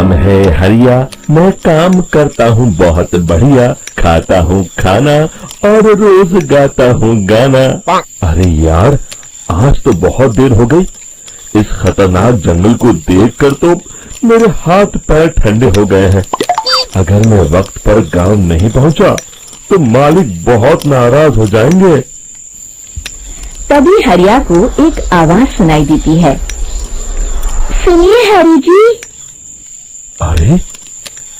नाम है हरिया, मैं काम करता हूँ बहुत बढ़िया, खाता हूँ खाना और रोज गाता हूँ गाना। अरे यार, आज तो बहुत देर हो गई। इस खतरनाक जंगल को देखकर तो मेरे हाथ पैर ठंडे हो गए हैं। अगर मैं वक्त पर गांव नहीं पहुंचा तो मालिक बहुत नाराज हो जाएंगे। तभी हरिया को एक आवाज सुनाई देती है। सुनिए हरि जी। अरे,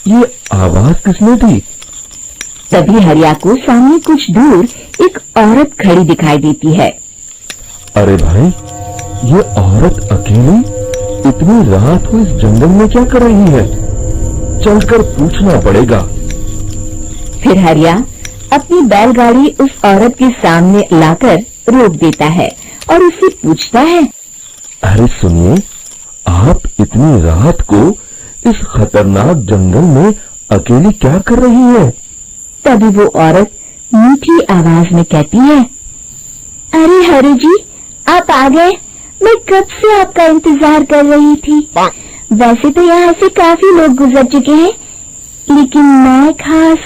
ये आवाज किसने दी? तभी हरिया को सामने कुछ दूर एक औरत खड़ी दिखाई देती है। अरे भाई, ये औरत अकेली इतनी रात को इस जंगल में क्या कर रही है? चलकर पूछना पड़ेगा। फिर हरिया अपनी बैलगाड़ी उस औरत के सामने लाकर रोक देता है और उससे पूछता है। अरे सुनिए, आप इतनी रात को इस खतरनाक जंगल में अकेली क्या कर रही है? तभी वो औरत मीठी आवाज में कहती है, अरे हरि जी, आप आ गए। मैं कब से आपका इंतजार कर रही थी। वैसे तो यहाँ से काफी लोग गुजर चुके हैं, लेकिन मैं खास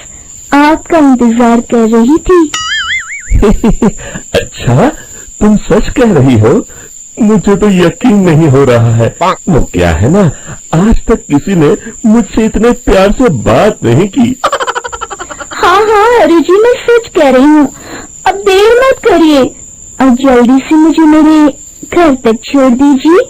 आपका इंतजार कर रही थी। अच्छा, तुम सच कह रही हो? मुझे तो यकीन नहीं हो रहा है। वो क्या है ना, आज तक किसी ने मुझसे इतने प्यार से बात नहीं की। हाँ हाँ हरि जी, मैं सच कह रही हूँ। अब देर मत करिए और जल्दी से मुझे मेरे घर तक छोड़ दीजिए।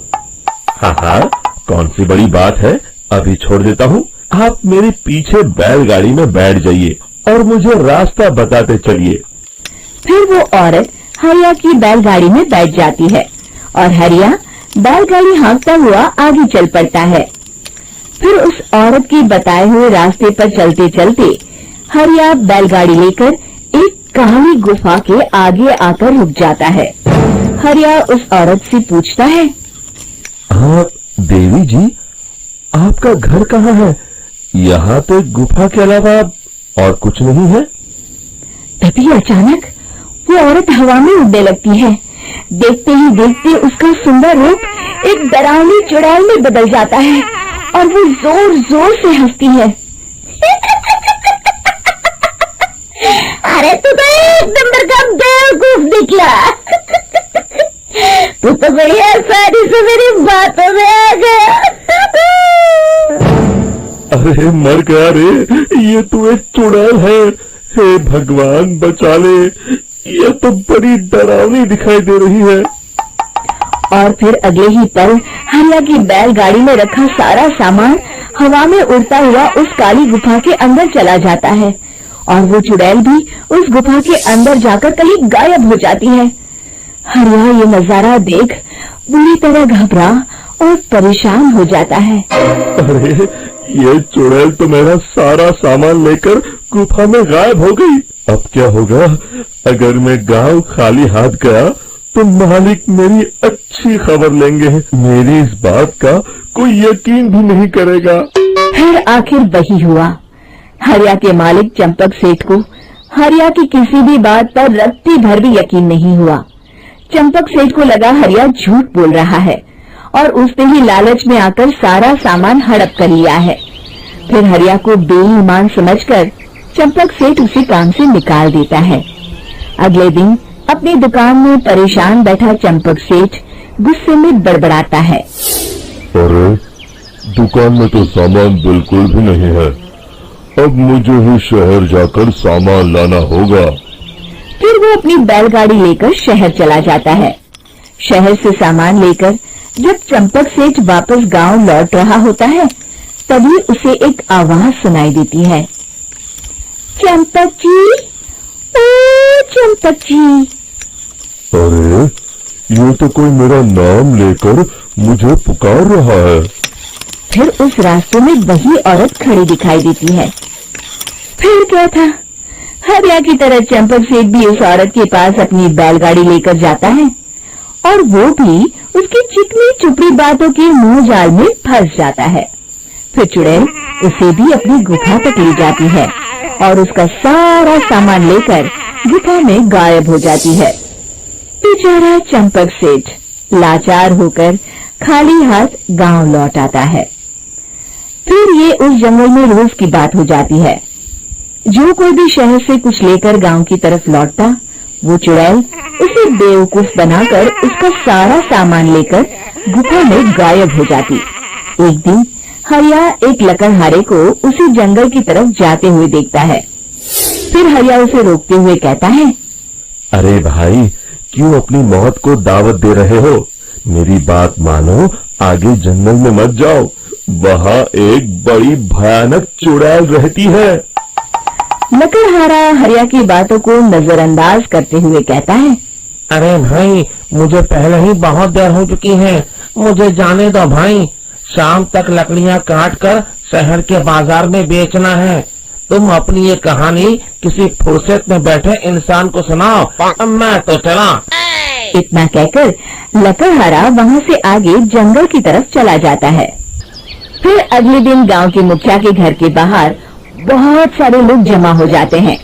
हाँ हाँ, कौन सी बड़ी बात है, अभी छोड़ देता हूँ। आप मेरे पीछे बैलगाड़ी में बैठ जाइए और मुझे रास्ता बताते चलिए। फिर वो औरत हरिया की बैलगाड़ी में बैठ जाती है और हरिया बैलगाड़ी हाँकता हुआ आगे चल पड़ता है। फिर उस औरत के बताए हुए रास्ते पर चलते चलते हरिया बैलगाड़ी लेकर एक काली गुफा के आगे आकर रुक जाता है। हरिया उस औरत से पूछता है, हाँ देवी जी, आपका घर कहाँ है? यहाँ तो एक गुफा के अलावा और कुछ नहीं है। तभी अचानक वो औरत हवा में उड़ने लगती है। देखते ही देखते उसका सुंदर रूप एक डरावनी चुड़ैल में बदल जाता है और वो जोर जोर से हंसती है। अरे तू तो एक नंबर का बेवकूफ निकला। तू तो बड़ी आसानी से मेरी बातों में आ गया। अरे मर गया रे, ये तो एक चुड़ैल है। हे भगवान बचा ले, ये तो बड़ी डरावनी दिखाई दे रही है। और फिर अगले ही पल हरिया की बैलगाड़ी में रखा सारा सामान हवा में उड़ता हुआ उस काली गुफा के अंदर चला जाता है और वो चुड़ैल भी उस गुफा के अंदर जाकर कहीं गायब हो जाती है। हरिया ये नजारा देख बुरी तरह घबरा और परेशान हो जाता है। अरे, ये चुड़ैल तो मेरा सारा सामान लेकर गुफा में गायब हो गई। अब क्या होगा? अगर मैं गांव खाली हाथ गया तो मालिक मेरी अच्छी खबर लेंगे। मेरी इस बात का कोई यकीन भी नहीं करेगा। फिर आखिर वही हुआ। हरिया के मालिक चंपक सेठ को हरिया की किसी भी बात पर रत्ती भर भी यकीन नहीं हुआ। चंपक सेठ को लगा हरिया झूठ बोल रहा है और उसने ही लालच में आकर सारा सामान हड़प कर लिया है। फिर हरिया को बेईमान समझकर चंपक सेठ उसे काम से निकाल देता है। अगले दिन अपनी दुकान में परेशान बैठा चंपक सेठ गुस्से में बड़बड़ाता है। अरे, दुकान में तो सामान बिल्कुल भी नहीं है। अब मुझे ही शहर जाकर सामान लाना होगा। फिर वो अपनी बैलगाड़ी लेकर शहर चला जाता है। शहर से सामान लेकर जब चंपक सेठ वापस गांव लौट रहा होता है, तभी उसे एक आवाज सुनाई देती है। चंपक जी, ओ चंपक जी। अरे, ये तो कोई मेरा नाम लेकर मुझे पुकार रहा है। फिर उस रास्ते में वही औरत खड़ी दिखाई देती है। फिर क्या था, हरिया की तरह चंपक सेठ भी उस औरत के पास अपनी बैलगाड़ी लेकर जाता है और वो भी उसकी चिकनी चुपड़ी बातों के मुंह जाल में फंस जाता है। फिर चुड़ैल उसे भी अपनी गुफा तक ले जाती है और उसका सारा सामान लेकर गुफा में गायब हो जाती है। बेचारा चंपक सेठ लाचार होकर खाली हाथ गांव लौट आता है। फिर ये उस जंगल में रोज की बात हो जाती है। जो कोई भी शहर से कुछ लेकर गांव की तरफ लौटता, वो चुड़ैल उसे बेवकूफ बनाकर उसका सारा सामान लेकर गुफा में गायब हो जाती। एक दिन हरिया एक लकड़हारे को उसी जंगल की तरफ जाते हुए देखता है। फिर हरिया उसे रोकते हुए कहता है, अरे भाई, क्यों अपनी मौत को दावत दे रहे हो? मेरी बात मानो, आगे जंगल में मत जाओ, वहाँ एक बड़ी भयानक चुड़ैल रहती है। लकड़हारा हरिया की बातों को नजरअंदाज करते हुए कहता है, अरे भाई, मुझे पहले ही बहुत देर हो चुकी है, मुझे जाने दो भाई। शाम तक लकड़ियाँ काट कर शहर के बाजार में बेचना है। तुम अपनी ये कहानी किसी फुर्सत में बैठे इंसान को सुनाओ, मैं तो चला। इतना कहकर लकड़हारा वहाँ से आगे जंगल की तरफ चला जाता है। फिर अगले दिन गांव के मुखिया के घर के बाहर बहुत सारे लोग जमा हो जाते हैं।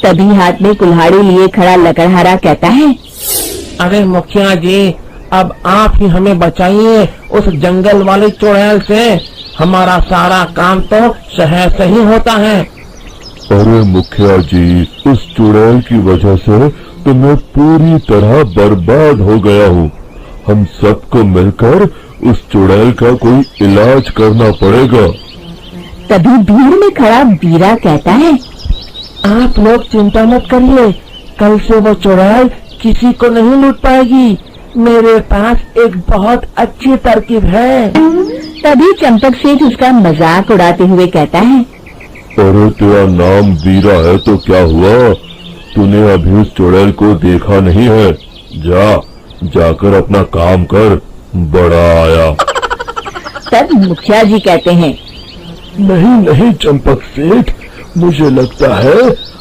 तभी हाथ में कुल्हाड़ी लिए खड़ा लकड़हारा कहता है, अरे मुखिया जी, अब आप ही हमें बचाइए उस जंगल वाली चुड़ैल से। हमारा सारा काम तो शहर से ही होता है। अरे मुखिया जी, उस चुड़ैल की वजह से तो मैं पूरी तरह बर्बाद हो गया हूँ। हम सबको मिलकर उस चुड़ैल का कोई इलाज करना पड़ेगा। तभी भीड़ में खड़ा वीरा कहता है, आप लोग चिंता मत करिए, कल से वो चुड़ैल किसी को नहीं लूट पाएगी। मेरे पास एक बहुत अच्छी तरकीब है। तभी चंपक सेठ उसका मजाक उड़ाते हुए कहता है, अरे तेरा नाम वीरा है तो क्या हुआ? तूने अभी उस चुड़ैल को देखा नहीं है? जाकर अपना काम कर, बड़ा आया। तब मुखिया जी कहते हैं, नहीं चंपक सेठ, मुझे लगता है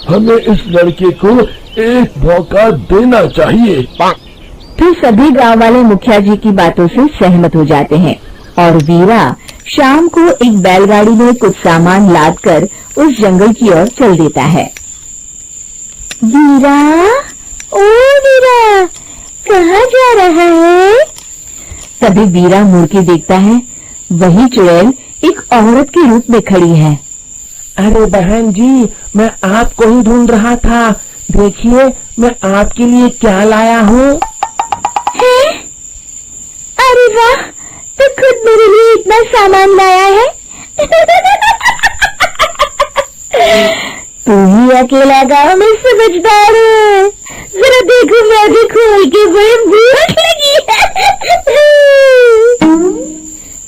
हमें इस लड़के को एक मौका देना चाहिए। फिर सभी गांव वाले मुखिया जी की बातों से सहमत हो जाते हैं और वीरा शाम को एक बैलगाड़ी में कुछ सामान लादकर उस जंगल की ओर चल देता है। वीरा, ओ वीरा, कहाँ जा रहा है? तभी वीरा मुड़ के देखता है, वही चुड़ैल एक औरत के रूप में खड़ी है। अरे बहन जी, मैं आपको ही ढूंढ रहा था। देखिए, मैं आपके लिए क्या लाया हूँ। अरे वाह, तो खुद मेरे लिए इतना सामान लाया है। तू ही अकेला गाँव में समझदार है। जरा देखो, मैं भी खोल के बड़ी भूख लगी है।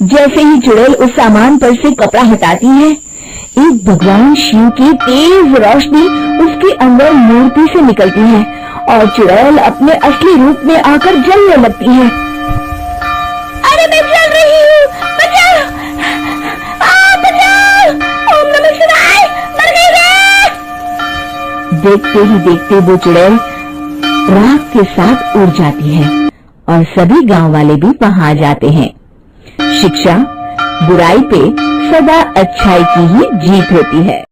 जैसे ही चुड़ैल उस सामान पर से कपड़ा हटाती है, एक भगवान शिव की तेज रोशनी उसके अंदर मूर्ति से निकलती है और चुड़ैल अपने असली रूप में आकर जलने लगती है। अरे मैं जल रही हूँ, बचाओ! बचाओ! ओम नमः शिवाय, मर गई मैं! देखते ही देखते वो चुड़ैल राख के साथ उड़ जाती है और सभी गांव वाले भी वहां जाते हैं। शिक्षा बुराई पे सदा अच्छाई की ही जीत होती है।